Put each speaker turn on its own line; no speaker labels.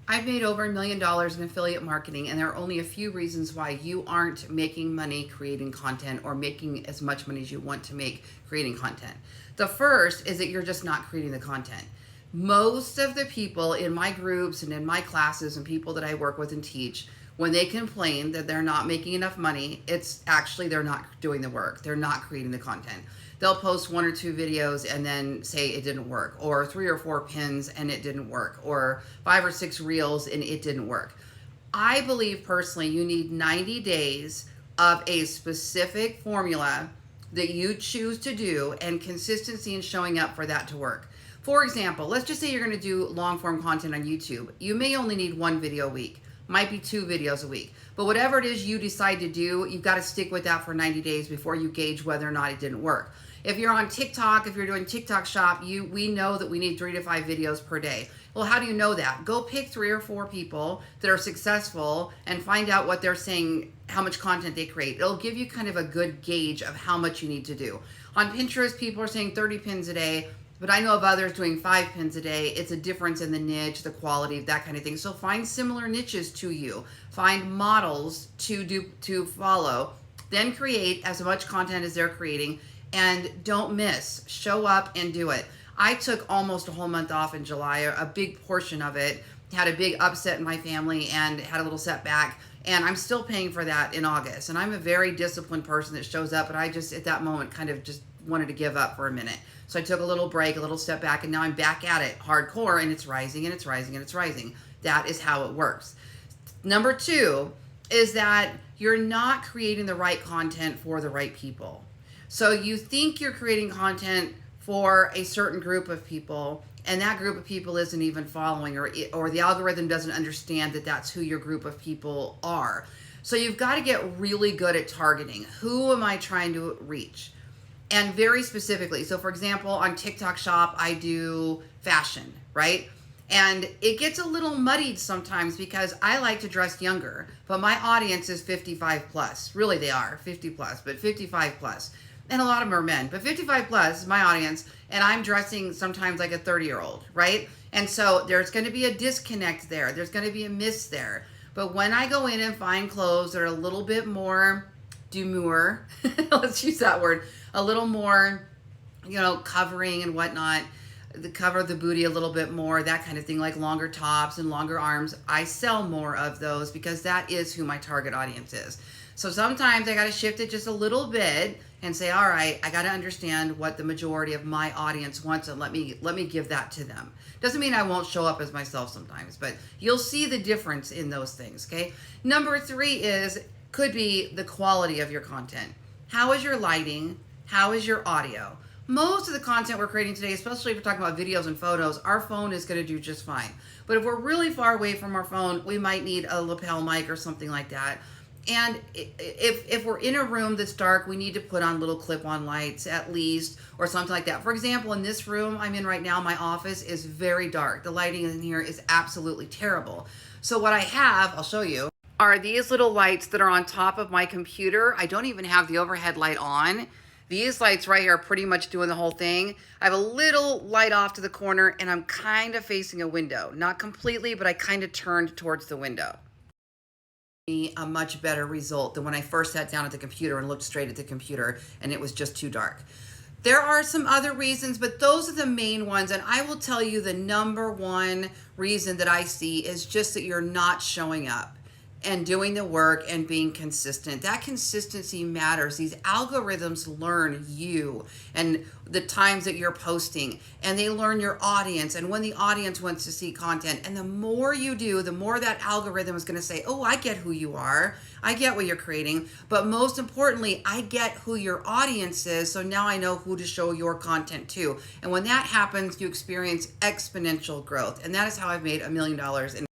I've made over $1 million in affiliate marketing, and there are only a few reasons why you aren't making money creating content or making as much money as you want to make creating content. The first is that you're just not creating the content. Most of the people in my groups and in my classes and people that I work with and teach, when they complain that they're not making enough money, it's actually they're not doing the work. They're not creating the content. They'll post 1 or 2 videos and then say it didn't work, or 3 or 4 pins and it didn't work, or 5 or 6 reels and it didn't work. I believe personally you need 90 days of a specific formula that you choose to do and consistency in showing up for that to work. For example, let's just say you're going to do long form content on YouTube. You may only need 1 video a week, might be 2 videos a week. But whatever it is you decide to do, you've got to stick with that for 90 days before you gauge whether or not it didn't work. If you're on TikTok, if you're doing TikTok shop, we know that we need 3 to 5 videos per day. Well, how do you know that? Go pick 3 or 4 people that are successful and find out what they're saying, how much content they create. It'll give you kind of a good gauge of how much you need to do. On Pinterest, people are saying 30 pins a day, but I know of others doing 5 pins a day. It's a difference in the niche, the quality, that kind of thing. So find similar niches to you. Find models to follow. Then create as much content as they're creating, and don't miss. Show up and do it. I took almost a whole month off in July, a big portion of it. Had a big upset in my family and had a little setback, and I'm still paying for that in August. And I'm a very disciplined person that shows up, but I just at that moment kind of just wanted to give up for a minute. So I took a little break, a little step back, and now I'm back at it hardcore, and it's rising and it's rising and it's rising. That is how it works. Number 2 is that you're not creating the right content for the right people. So you think you're creating content for a certain group of people, and that group of people isn't even following, or the algorithm doesn't understand that that's who your group of people are. So you've got to get really good at targeting. Who am I trying to reach? And very specifically. So for example, on TikTok shop, I do fashion, right? And it gets a little muddied sometimes because I like to dress younger, but my audience is 55 plus. Really, they are 50 plus, but 55 plus. And a lot of them are men, but 55 plus is my audience, and I'm dressing sometimes like a 30-year-old, right? And so there's going to be a disconnect there. There's going to be a miss there. But when I go in and find clothes that are a little bit more demure, let's use that word, a little more, covering and whatnot, cover the booty a little bit more, that kind of thing, like longer tops and longer arms, I sell more of those because that is who my target audience is. So sometimes I got to shift it just a little bit and say, all right, I got to understand what the majority of my audience wants, and let me give that to them. Doesn't mean I won't show up as myself sometimes, but you'll see the difference in those things, okay? Number 3 could be the quality of your content. How is your lighting? How is your audio? Most of the content we're creating today, especially if we're talking about videos and photos, our phone is going to do just fine. But if we're really far away from our phone, we might need a lapel mic or something like that. And if we're in a room that's dark, we need to put on little clip-on lights at least, or something like that. For example, in this room I'm in right now, my office is very dark. The lighting in here is absolutely terrible. So what I have, I'll show you, are these little lights that are on top of my computer. I don't even have the overhead light on. These lights right here are pretty much doing the whole thing. I have a little light off to the corner, and I'm kind of facing a window. Not completely, but I kind of turned towards the window. A much better result than when I first sat down at the computer and looked straight at the computer and it was just too dark. There are some other reasons, but those are the main ones. And I will tell you the number 1 reason that I see is just that you're not showing up and doing the work and being consistent. That consistency matters. These algorithms learn you and the times that you're posting, and they learn your audience and when the audience wants to see content. And the more you do, the more that algorithm is going to say, oh, I get who you are. I get what you're creating. But most importantly, I get who your audience is. So now I know who to show your content to. And when that happens, you experience exponential growth. And that is how I've made $1 million in